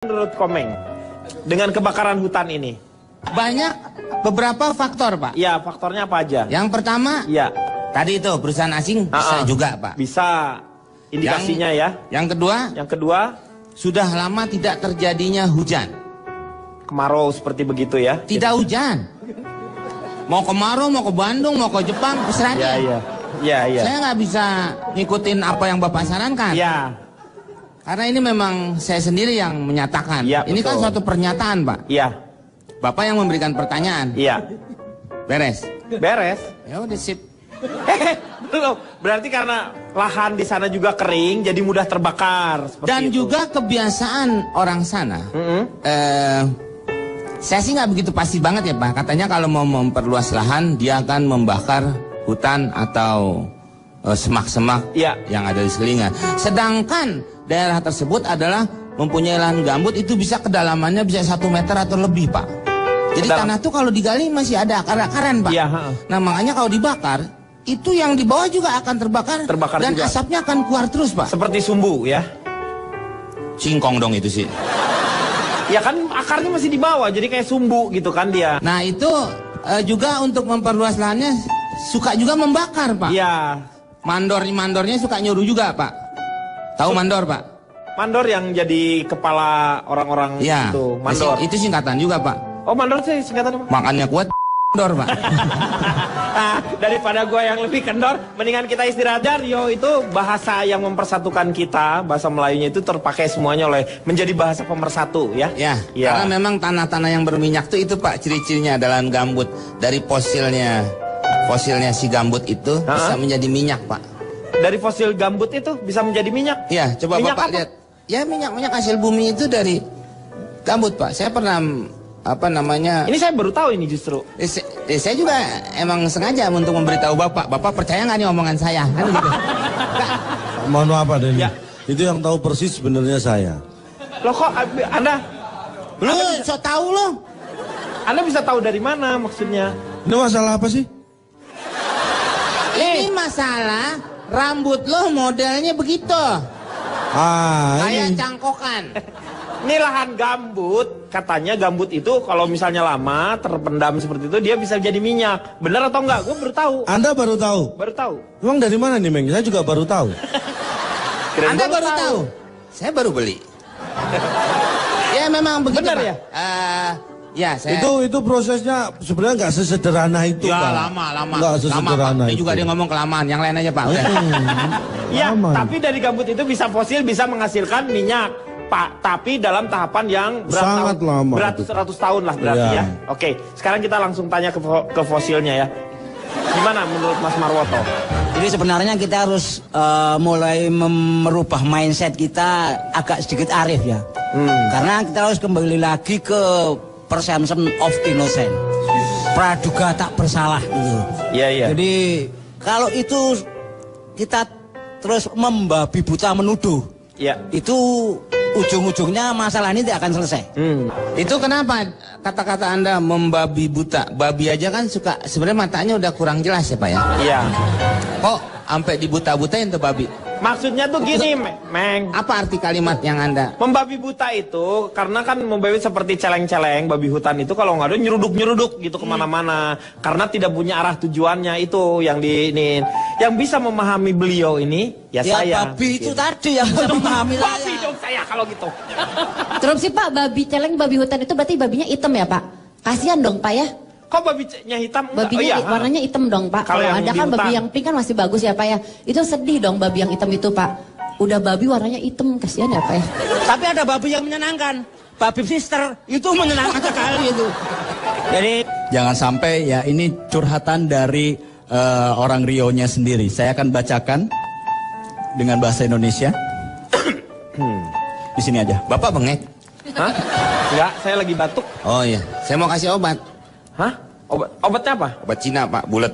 Menurut Komeng, dengan kebakaran hutan ini? Banyak beberapa faktor, Pak. Ya, faktornya apa aja? Yang pertama, ya, tadi itu perusahaan asing bisa juga, Pak. Bisa, indikasinya Yang kedua, sudah lama tidak terjadinya hujan. Kemarau seperti begitu ya? Tidak hujan. Mau kemarau, mau ke Bandung, mau ke Jepang, terserah dia. Iya. Saya nggak bisa ngikutin apa yang Bapak sarankan. Iya. Karena ini memang saya sendiri yang menyatakan. Ya, ini kan suatu pernyataan, Pak. Iya. Bapak yang memberikan pertanyaan. Iya. Beres. Ya udah sip. Belum. Berarti karena lahan di sana juga kering, jadi mudah terbakar. Dan itu juga kebiasaan orang sana. Saya sih nggak begitu pasti banget ya, Pak. Katanya kalau mau memperluas lahan, dia akan membakar hutan atau semak-semak yang ada di sekelilingnya. Sedangkan daerah tersebut adalah mempunyai lahan gambut, itu bisa kedalamannya bisa 1 meter atau lebih, Pak. Jadi tanah tuh kalau digali masih ada akar-akaran, Pak. Nah makanya kalau dibakar, itu yang di bawah juga akan terbakar dan juga asapnya akan keluar terus, Pak. Seperti sumbu ya? Singkong dong itu sih. Ya kan akarnya masih di bawah, jadi kayak sumbu gitu kan dia. Nah itu juga untuk memperluas lahannya suka juga membakar, Pak. Iya. Mandornya suka nyuruh juga, Pak. Tahu mandor, Pak? Mandor yang jadi kepala orang-orang itu. Mandor. Itu singkatan juga, Pak. Oh, mandor sih singkatan apa? Makannya kuat, mandor, Pak. Daripada gua yang lebih kendor, mendingan kita istirahat. Rio itu bahasa yang mempersatukan kita, bahasa Melayunya itu terpakai semuanya menjadi bahasa pemersatu, ya? Ya. Karena memang tanah-tanah yang berminyak itu, Pak, ciri-cirinya adalah gambut. Dari fosilnya si gambut itu bisa menjadi minyak, Pak. Dari fosil gambut itu bisa menjadi minyak? Iya, coba minyak Bapak lihat. Ya, minyak hasil bumi itu dari gambut, Pak. Saya pernah ini saya baru tahu ini justru. Saya juga emang sengaja untuk memberitahu Bapak. Bapak percaya nggak nih omongan saya? Kan gitu. Mohon maaf, Pak Denny. Itu yang tahu persis sebenarnya saya. Loh kok Anda? Lu so tahu lo? Anda bisa tahu dari mana maksudnya? Ini masalah apa sih? Ini masalah rambut lo modelnya begitu. Kayak cangkokan. Ini lahan gambut, katanya gambut itu kalau misalnya lama terpendam seperti itu dia bisa jadi minyak. Benar atau enggak? Gue baru tahu. Anda baru tahu? Baru tahu. Emang dari mana nih, Meng? Saya juga baru tahu. Anda baru tahu? Saya baru beli. Ya memang begitu, benar, Pak. Ya? Ya, saya... Itu prosesnya sebenarnya nggak sesederhana itu, ya, Pak. Lama. Nggak sesederhana itu. Ini juga dia ngomong kelamaan. Yang lain aja, Pak. Ya, tapi dari gambut itu bisa fosil, bisa menghasilkan minyak, Pak. Tapi dalam tahapan yang sangat lama. Beratus tahun lah berarti ya. Oke, sekarang kita langsung tanya ke fosilnya ya. Gimana menurut Mas Marwoto? Jadi sebenarnya kita harus mulai merubah mindset kita agak sedikit arif ya. Karena kita harus kembali lagi ke presumption of innocent, praduga tak bersalah gitu. Iya. Jadi kalau itu kita terus membabi buta menuduh, itu ujung-ujungnya masalah ini tidak akan selesai. Itu kenapa kata-kata Anda membabi buta? Babi aja kan suka sebenarnya matanya udah kurang jelas ya, Pak ya. Iya. Kok sampai dibuta-butain tuh babi? Maksudnya tuh gini, Meng. Apa arti kalimat yang Anda? Membabi buta itu, karena kan membabi seperti celeng-celeng, babi hutan itu kalau nggak ada nyeruduk-nyeruduk gitu kemana-mana. Karena tidak punya arah tujuannya itu yang yang bisa memahami beliau ini, ya saya. Babi itu tadi yang bisa memahami saya. Babi dong saya kalau gitu. Terus sih Pak, babi celeng, babi hutan itu berarti babinya hitam ya Pak? Kasihan dong Pak ya. Kok babinya hitam? Babinya warnanya hitam dong Pak. Kalau ada kan babi yang pink kan masih bagus ya Pak ya. Itu sedih dong babi yang hitam itu Pak. Udah babi warnanya hitam, kasihan ya Pak ya. Tapi ada babi yang menyenangkan. Babi sister itu menyenangkan sekali itu. Jadi jangan sampai ya ini curhatan dari orang Rio-nya sendiri. Saya akan bacakan dengan bahasa Indonesia. Di sini aja. Bapak bengek? Hah? Enggak, saya lagi batuk. Oh iya, saya mau kasih obat. Hah? Obatnya apa? Obat Cina, Pak, bulat.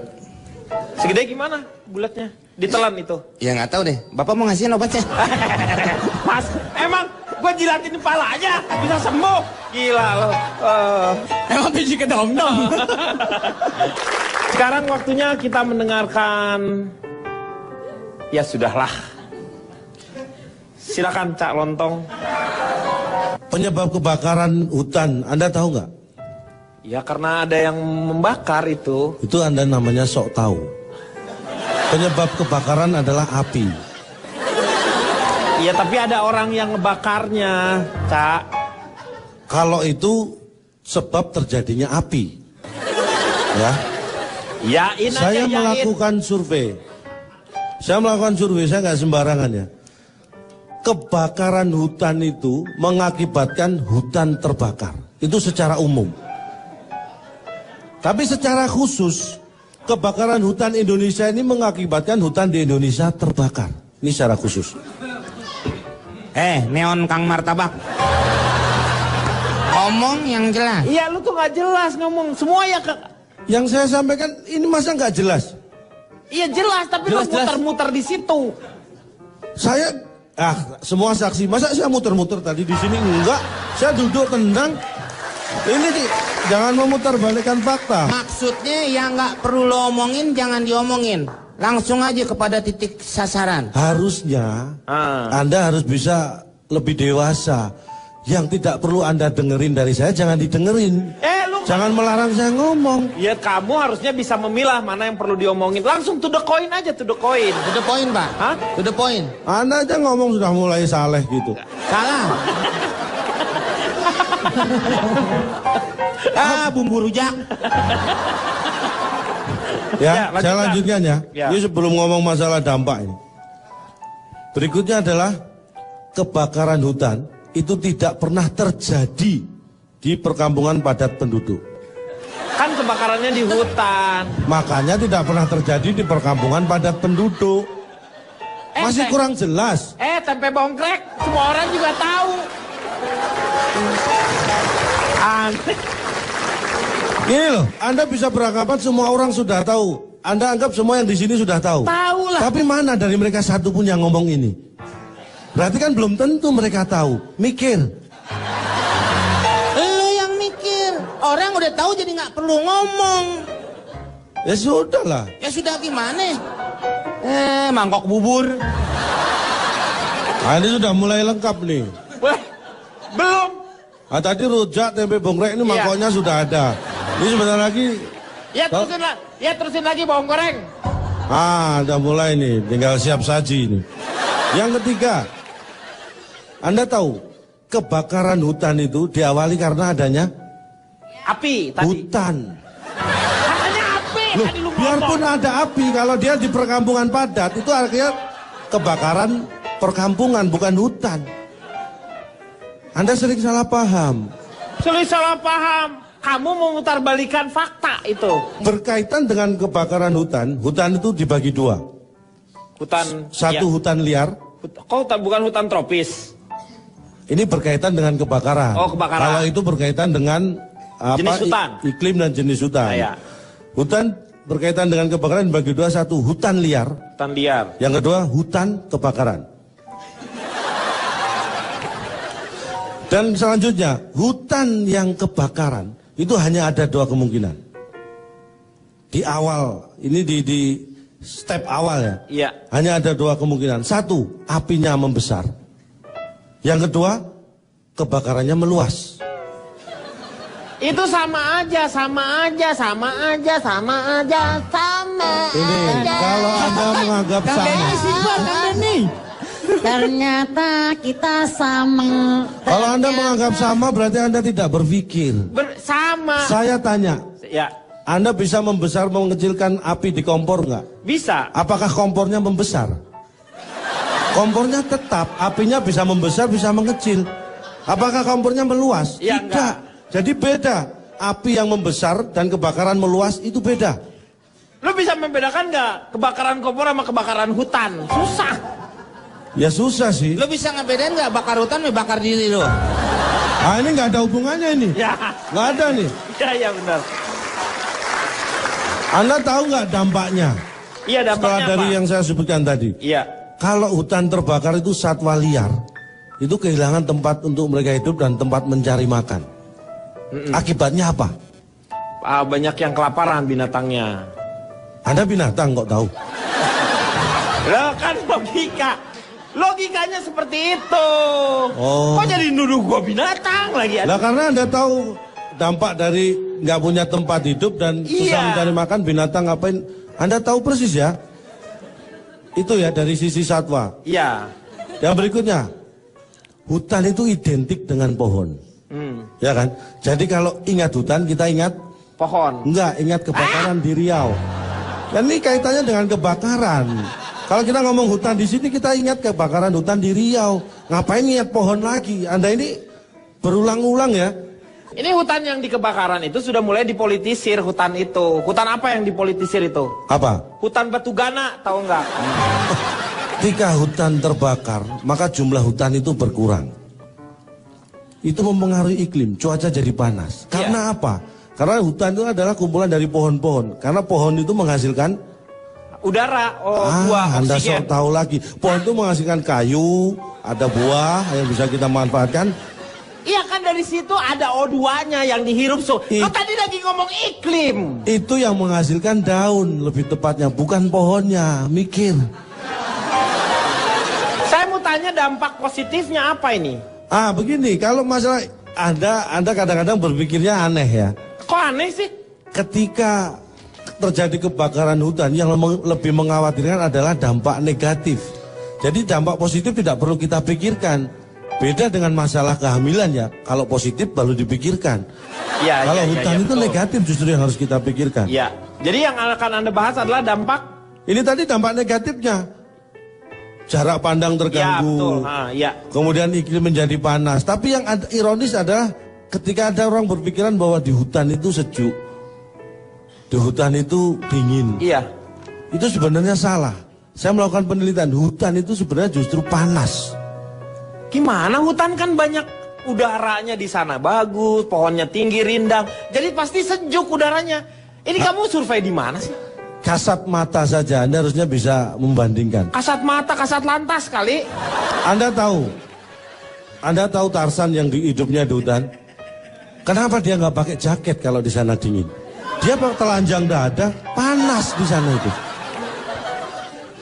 Segede gimana bulatnya? Ditelan itu? Ya nggak tahu deh. Bapak mau ngasihin obatnya? Mas, emang gue jilatin kepalanya bisa sembuh? Gila loh. Emang biji kedong-dong. Sekarang waktunya kita mendengarkan. Ya sudahlah. Silakan Cak Lontong. penyebab kebakaran hutan, Anda tahu nggak? Ya karena ada yang membakar itu. Itu Anda namanya sok tahu. Penyebab kebakaran adalah api. Iya tapi ada orang yang ngebakarnya, Cak. Kalau itu sebab terjadinya api. Ya. Yain aja, Saya yain. melakukan survei. Saya nggak sembarangan ya. Kebakaran hutan itu mengakibatkan hutan terbakar. Itu secara umum. Tapi secara khusus, kebakaran hutan Indonesia ini mengakibatkan hutan di Indonesia terbakar. Ini secara khusus. Neon Kang Martabak. Ngomong yang jelas. Iya lu tuh nggak jelas ngomong. Semua ya Yang saya sampaikan ini masa nggak jelas? Iya jelas, tapi lu muter-muter di situ. Saya semua saksi, masa saya muter-muter tadi di sini enggak? Saya duduk tenang. Ini jangan memutarbalikkan fakta. Maksudnya yang nggak perlu lo omongin jangan diomongin. Langsung aja kepada titik sasaran. Harusnya Anda harus bisa lebih dewasa. Yang tidak perlu Anda dengerin dari saya jangan didengerin. Jangan melarang saya ngomong. Ya kamu harusnya bisa memilah mana yang perlu diomongin. Langsung to the point aja, to the point. To the point, Pak. Hah? To the point. Anda aja ngomong sudah mulai saleh gitu. Salah. Bumbu rujak. Ya, saya lanjutkan ya. Ini sebelum ngomong masalah dampak ini. Berikutnya adalah kebakaran hutan itu tidak pernah terjadi di perkampungan padat penduduk. Kan kebakarannya di hutan. Makanya tidak pernah terjadi di perkampungan padat penduduk. Masih kurang jelas. Tempe bongkrek, semua orang juga tahu. Gini loh, Anda bisa beranggapan semua orang sudah tahu. Anda anggap semua yang di sini sudah tahu. Tahu lah. Tapi mana dari mereka satu pun yang ngomong ini? Berarti kan belum tentu mereka tahu. Mikir. Lo yang mikir. Orang udah tahu jadi nggak perlu ngomong. Ya sudah lah. Ya sudah gimana? Mangkok bubur. Ini sudah mulai lengkap nih. Belum. Tadi rujak, tempe bongkrek ini mangkoknya sudah ada. Ini sebentar lagi. Terusin lagi bawang goreng. Udah mulai nih, tinggal siap saji ini. Yang ketiga, Anda tahu kebakaran hutan itu diawali karena adanya api tadi. Hutan. Katanya api. Loh, biarpun ada api, kalau dia di perkampungan padat itu artinya kebakaran perkampungan bukan hutan. Anda sering salah paham. Kamu memutarbalikan fakta itu. Berkaitan dengan kebakaran hutan, hutan itu dibagi dua. Satu hutan liar. Bukan hutan tropis. Ini berkaitan dengan kebakaran. Oh, kebakaran. Kalau itu berkaitan dengan jenis hutan. Iklim dan jenis hutan. Hutan berkaitan dengan kebakaran dibagi dua. Satu hutan liar. Hutan liar. Yang kedua hutan kebakaran. Dan selanjutnya hutan yang kebakaran itu hanya ada dua kemungkinan. Di awal, ini di step awal ya. Iya. Hanya ada dua kemungkinan. Satu, apinya membesar. Yang kedua, kebakarannya meluas. Itu sama aja. Ini kalau Anda menganggap sama. Ternyata kita sama. Kalau Anda menganggap sama berarti Anda tidak berpikir. Sama. Saya tanya. Ya. Anda bisa membesar mengecilkan api di kompor nggak? Bisa. Apakah kompornya membesar? Kompornya tetap, apinya bisa membesar, bisa mengecil. Apakah kompornya meluas? Ya, tidak. enggak. Jadi beda. Api yang membesar dan kebakaran meluas itu beda. Lo bisa membedakan nggak kebakaran kompor sama kebakaran hutan? Susah. Ya susah sih. Lo bisa ngebedain nggak bakar hutan sama bakar diri lo? Ini nggak ada hubungannya ini. Ya. Nggak ada nih. Ya benar. Anda tahu nggak dampaknya? Iya dampaknya setelah dari apa? yang saya sebutkan tadi. Iya. Kalau hutan terbakar itu satwa liar, itu kehilangan tempat untuk mereka hidup dan tempat mencari makan. Akibatnya apa? Banyak yang kelaparan binatangnya. Anda binatang kok tahu? Lah kan logika. Logikanya seperti itu. Kok jadi nuduh gua binatang lagi? Lah karena Anda tahu dampak dari nggak punya tempat hidup dan susah mencari makan binatang ngapain? Anda tahu persis ya. Itu ya dari sisi satwa. Iya. Yang berikutnya, hutan itu identik dengan pohon. Ya kan? Jadi kalau ingat hutan kita ingat pohon. Enggak, ingat kebakaran di Riau. Dan ini kaitannya dengan kebakaran. Kalau kita ngomong hutan di sini kita ingat kebakaran hutan di Riau. Ngapain ingat pohon lagi? Anda ini berulang-ulang ya. Ini hutan yang di kebakaran itu sudah mulai dipolitisir hutan itu. Hutan apa yang dipolitisir itu? Apa? Hutan batu gana, tahu nggak? Ketika hutan terbakar, maka jumlah hutan itu berkurang. Itu mempengaruhi iklim, cuaca jadi panas. Karena apa? Karena hutan itu adalah kumpulan dari pohon-pohon. Karena pohon itu menghasilkan udara, buah, Anda oksigen. sok tahu lagi. Pohon itu menghasilkan kayu, ada buah yang bisa kita manfaatkan. Iya kan dari situ ada O2-nya yang dihirup. Kau tadi lagi ngomong iklim. Itu yang menghasilkan daun, lebih tepatnya bukan pohonnya. Mikir. Saya mau tanya dampak positifnya apa ini? Begini, kalau masalah Anda kadang-kadang berpikirnya aneh ya. Kok aneh sih? Ketika terjadi kebakaran hutan yang lebih mengkhawatirkan adalah dampak negatif. Jadi dampak positif tidak perlu kita pikirkan. Beda dengan masalah kehamilan ya. Kalau positif baru dipikirkan. Kalau hutan itu negatif justru yang harus kita pikirkan. Ya. Jadi yang akan Anda bahas adalah dampak. Ini tadi dampak negatifnya. Jarak pandang terganggu. Kemudian iklim menjadi panas. Tapi yang ironis adalah ketika ada orang berpikiran bahwa di hutan itu sejuk. Di hutan itu dingin. Iya. Itu sebenarnya salah. Saya melakukan penelitian, hutan itu sebenarnya justru panas. Gimana? Hutan kan banyak udaranya di sana bagus, pohonnya tinggi, rindang. Jadi pasti sejuk udaranya. Ini kamu survei di mana sih? Kasat mata saja Anda harusnya bisa membandingkan. Kasat mata, kasat lantas kali. Anda tahu Tarzan yang hidupnya di hutan? Kenapa dia nggak pakai jaket kalau di sana dingin? Dia pakai telanjang dada, panas di sana itu.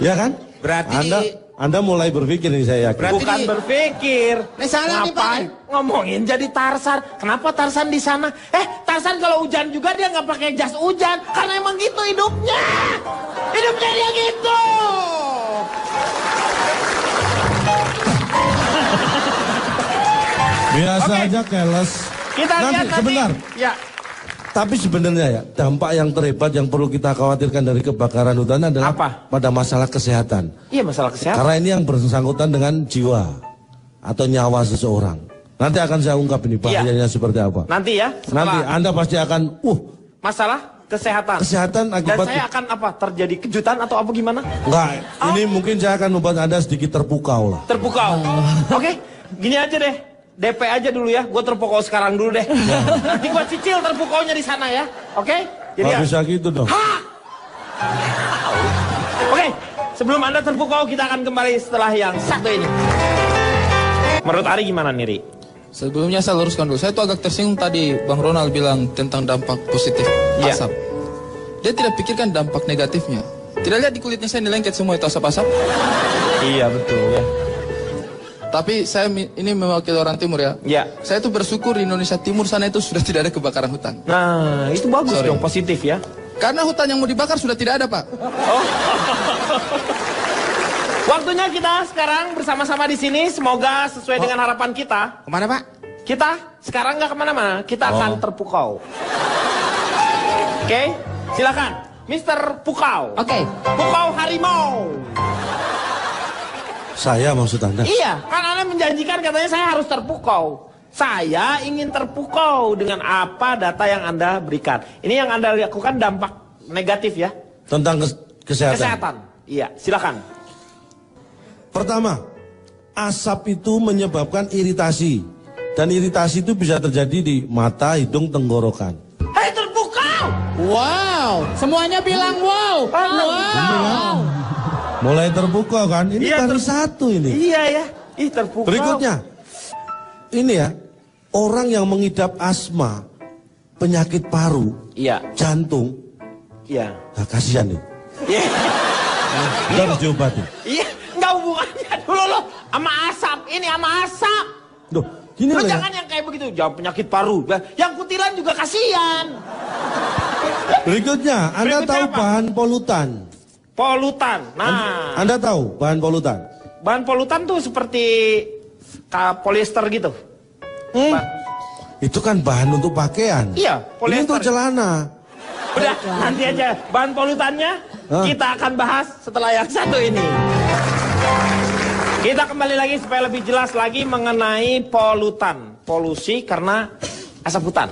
Ya kan? Berarti Anda mulai berpikir nih saya yakin. Bukan berpikir. Salah nih Pak. Ngomongin jadi Tarzan. Kenapa Tarzan di sana? Tarzan kalau hujan juga dia nggak pakai jas hujan. Karena emang gitu hidupnya. Hidupnya dia gitu. Biasa aja keles. Kita lihat sebentar. Ya. Tapi sebenarnya ya, dampak yang terhebat yang perlu kita khawatirkan dari kebakaran hutan adalah pada masalah kesehatan. Iya, masalah kesehatan. Karena ini yang bersangkutan dengan jiwa atau nyawa seseorang. Nanti akan saya ungkap ini bahayanya seperti apa. Nanti ya. Nanti Anda pasti akan masalah kesehatan. Kesehatan akibat. Dan saya akan terjadi kejutan atau apa gimana? Enggak, ini mungkin saya akan membuat Anda sedikit terpukau lah. Terpukau. Oke, gini aja deh. DP aja dulu ya, gue terpukau sekarang dulu deh. Nanti gue cicil terpukaunya di sana ya, oke? Jadi bisa gitu dong. Oke, sebelum Anda terpukau kita akan kembali setelah yang satu ini. Menurut Ari gimana nih, Ri? Sebelumnya saya luruskan dulu, saya tuh agak tersinggung tadi Bang Ronald bilang tentang dampak positif asap. Dia tidak pikirkan dampak negatifnya. Tidak lihat di kulitnya saya ini lengket semua itu asap-asap. Iya betul ya. Tapi saya ini mewakili orang timur ya. Ya. Saya tuh bersyukur di Indonesia Timur sana itu sudah tidak ada kebakaran hutan. Nah, itu bagus dong, positif ya. Karena hutan yang mau dibakar sudah tidak ada, Pak. Waktunya kita sekarang bersama-sama di sini. Semoga sesuai dengan harapan kita. Kemana, Pak? Kita sekarang nggak kemana-mana. Kita akan terpukau. Oke, silakan, Mr. Pukau. Pukau harimau. Saya maksud Anda? Iya, kan Anda menjanjikan katanya saya harus terpukau. Saya ingin terpukau dengan apa data yang Anda berikan. Ini yang Anda lakukan dampak negatif ya? Tentang kesehatan. Kesehatan, iya, silakan. Pertama, asap itu menyebabkan iritasi. Dan iritasi itu bisa terjadi di mata, hidung, tenggorokan. Hei, terpukau! Wow, semuanya bilang wow. Wow. Mulai terpukau kan? Ini baru satu ini. Iya ya, terpukau. Berikutnya, ini ya, orang yang mengidap asma, penyakit paru, jantung, nah kasihan nih. Harus diobati. Iya, nggak hubungannya dulu loh. Sama asap, ini sama asap. Duh, gini Lu loh jangan yang kayak begitu, jangan penyakit paru. Yang kutilan juga kasihan. Berikutnya, Anda Berikutnya tahu apa? bahan polutan. Polutan. Nah, Anda tahu bahan polutan? bahan polutan tuh seperti polyester gitu. Itu kan bahan untuk pakaian. Iya, Ini polyester. untuk celana. Udah, nanti aja bahan polutannya kita akan bahas setelah yang satu ini. Kita kembali lagi supaya lebih jelas lagi mengenai polutan. Polusi karena asap hutan.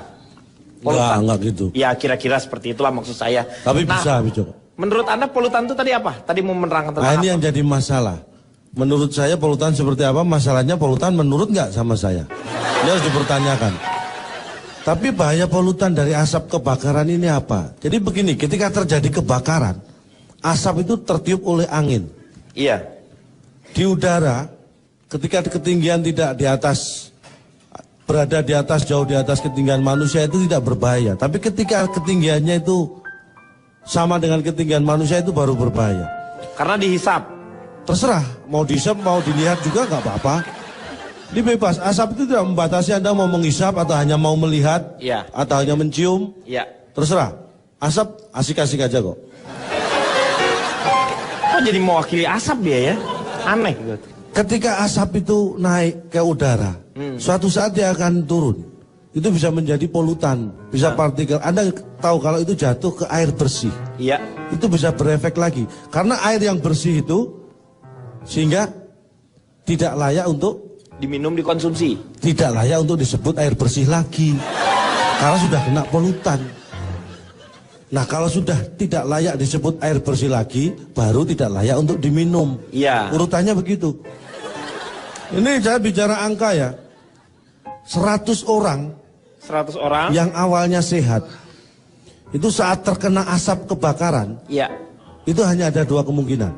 Polutan. Enggak gitu. Ya, kira-kira seperti itulah maksud saya. Tapi bisa, Bijo. Menurut Anda polutan itu tadi apa? Tadi mau menerangkan tentang Ini apa? yang jadi masalah. Menurut saya polutan seperti apa? Masalahnya polutan menurut nggak sama saya? Ini harus dipertanyakan. Tapi bahaya polutan dari asap kebakaran ini apa? Jadi begini, ketika terjadi kebakaran, asap itu tertiup oleh angin. Iya. Di udara, ketika ketinggian tidak di atas, berada di atas, jauh di atas ketinggian manusia itu tidak berbahaya. Tapi ketika ketinggiannya itu sama dengan ketinggian manusia itu baru berbahaya. Karena dihisap. Terserah, mau dihisap, mau dilihat juga nggak apa-apa. Ini bebas, asap itu tidak membatasi Anda mau menghisap atau hanya mau melihat, Iya. atau hanya mencium. Iya. Terserah, asap asik-asik aja kok. Kok jadi mewakili asap dia ya? Aneh gitu. Ketika asap itu naik ke udara, suatu saat dia akan turun. Itu bisa menjadi polutan, bisa partikel. Anda tahu kalau itu jatuh ke air bersih, Iya. itu bisa berefek lagi. Karena air yang bersih itu, sehingga tidak layak untuk Diminum, dikonsumsi. tidak layak untuk disebut air bersih lagi. Karena sudah kena polutan. Nah kalau sudah tidak layak disebut air bersih lagi, baru tidak layak untuk diminum. Iya. Urutannya begitu. Ini saya bicara angka ya. 100 orang 100 orang. yang awalnya sehat, itu saat terkena asap kebakaran, Iya. itu hanya ada dua kemungkinan.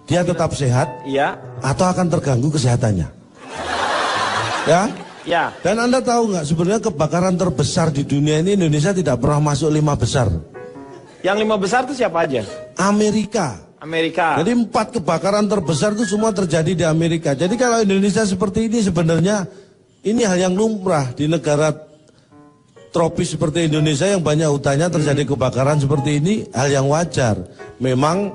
Dia tetap sehat, Iya. atau akan terganggu kesehatannya. Ya? Ya. Dan Anda tahu nggak sebenarnya kebakaran terbesar di dunia ini Indonesia tidak pernah masuk 5 besar. Yang 5 besar itu siapa aja? Amerika. Amerika. Jadi 4 kebakaran terbesar itu semua terjadi di Amerika. Jadi kalau Indonesia seperti ini sebenarnya ini hal yang lumrah di negara tropis seperti Indonesia yang banyak hutannya terjadi kebakaran seperti ini, hal yang wajar. Memang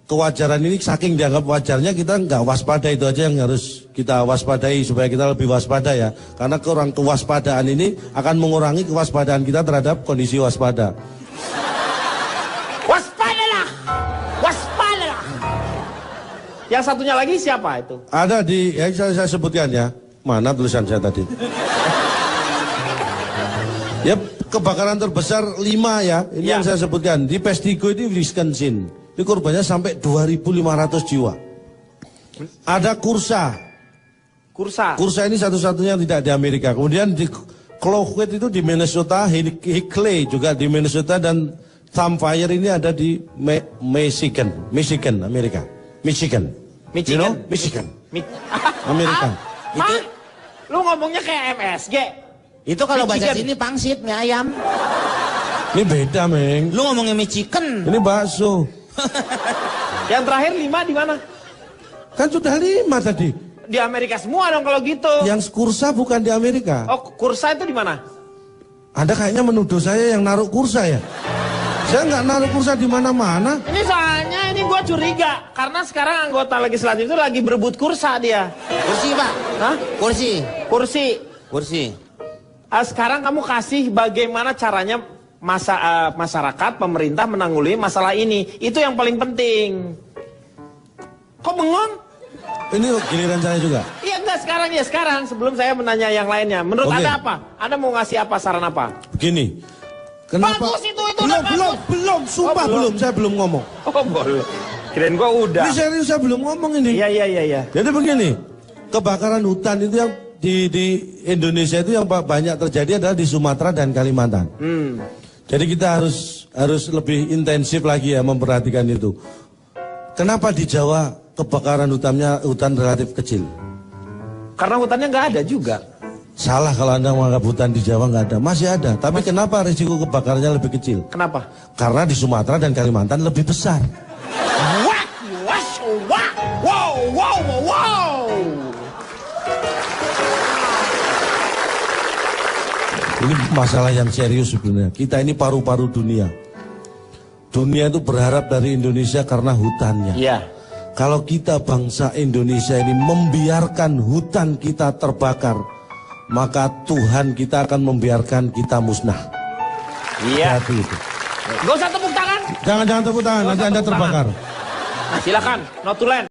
kewajaran ini saking dianggap wajarnya kita nggak waspada, itu aja yang harus kita waspadai supaya kita lebih waspada ya. Karena kurang kewaspadaan ini akan mengurangi kewaspadaan kita terhadap kondisi waspada. Waspadalah. Waspadalah. Yang satunya lagi siapa itu? Ada di, ya saya sebutkan ya. Mana tulisan saya tadi? Ya, kebakaran terbesar 5 ya. Ini yang saya sebutkan. Di Pestigo ini Wisconsin. Ini korbannya sampai 2.500 jiwa. Ada Kursa. Kursa. Kursa ini satu-satunya yang tidak di Amerika. Kemudian di Clawhead itu di Minnesota, Hickley juga di Minnesota, dan Thumbfire ini ada di Michigan, Amerika. Michigan. You know? Michigan. Amerika. Itu lu ngomongnya kayak MSG. Itu kalau bahasa Michigan. sini pangsit, mie ayam. Ini beda, Meng. Lu ngomongnya mie chicken. Ini bakso. Yang terakhir 5 di mana? Kan sudah 5 tadi. Di Amerika semua dong kalau gitu. Yang Kursa bukan di Amerika. Oh, Kursa itu di mana? Anda kayaknya menuduh saya yang naruh Kursa ya? Saya nggak naruh Kursa di mana-mana. Ini soalnya ini gua curiga karena sekarang anggota legislatif itu lagi berebut kursa dia. Kursi, Pak. Hah? Kursi. Kursi. Kursi. Sekarang kamu kasih bagaimana caranya masyarakat, pemerintah menanggulangi masalah ini. Itu yang paling penting. Kok bengong? Ini giliran saya juga. Iya enggak sekarang sebelum saya menanya yang lainnya. Menurut Oke. Anda apa? Anda mau ngasih apa, saran apa? Begini. Kenapa? Bagus itu udah Belum, sumpah belum. Saya belum ngomong. Oh boleh. Kirain gua udah. Ini serius saya belum ngomong ini. Iya. Jadi begini, kebakaran hutan itu yang di Indonesia itu yang banyak terjadi adalah di Sumatera dan Kalimantan. Jadi kita harus lebih intensif lagi ya memperhatikan itu. Kenapa di Jawa kebakaran hutan relatif kecil? Karena hutannya nggak ada juga. Salah kalau Anda menganggap hutan di Jawa nggak ada, masih ada. Tapi kenapa risiko kebakarannya lebih kecil? Kenapa? Karena di Sumatera dan Kalimantan lebih besar. Wow. Ini masalah yang serius sebenarnya. Kita ini paru-paru dunia. Dunia itu berharap dari Indonesia karena hutannya. Iya. Kalau kita bangsa Indonesia ini membiarkan hutan kita terbakar, maka Tuhan kita akan membiarkan kita musnah. Iya. Itu. Gak usah tepuk tangan. Jangan tepuk tangan, nanti Anda terbakar. Silakan, not to land.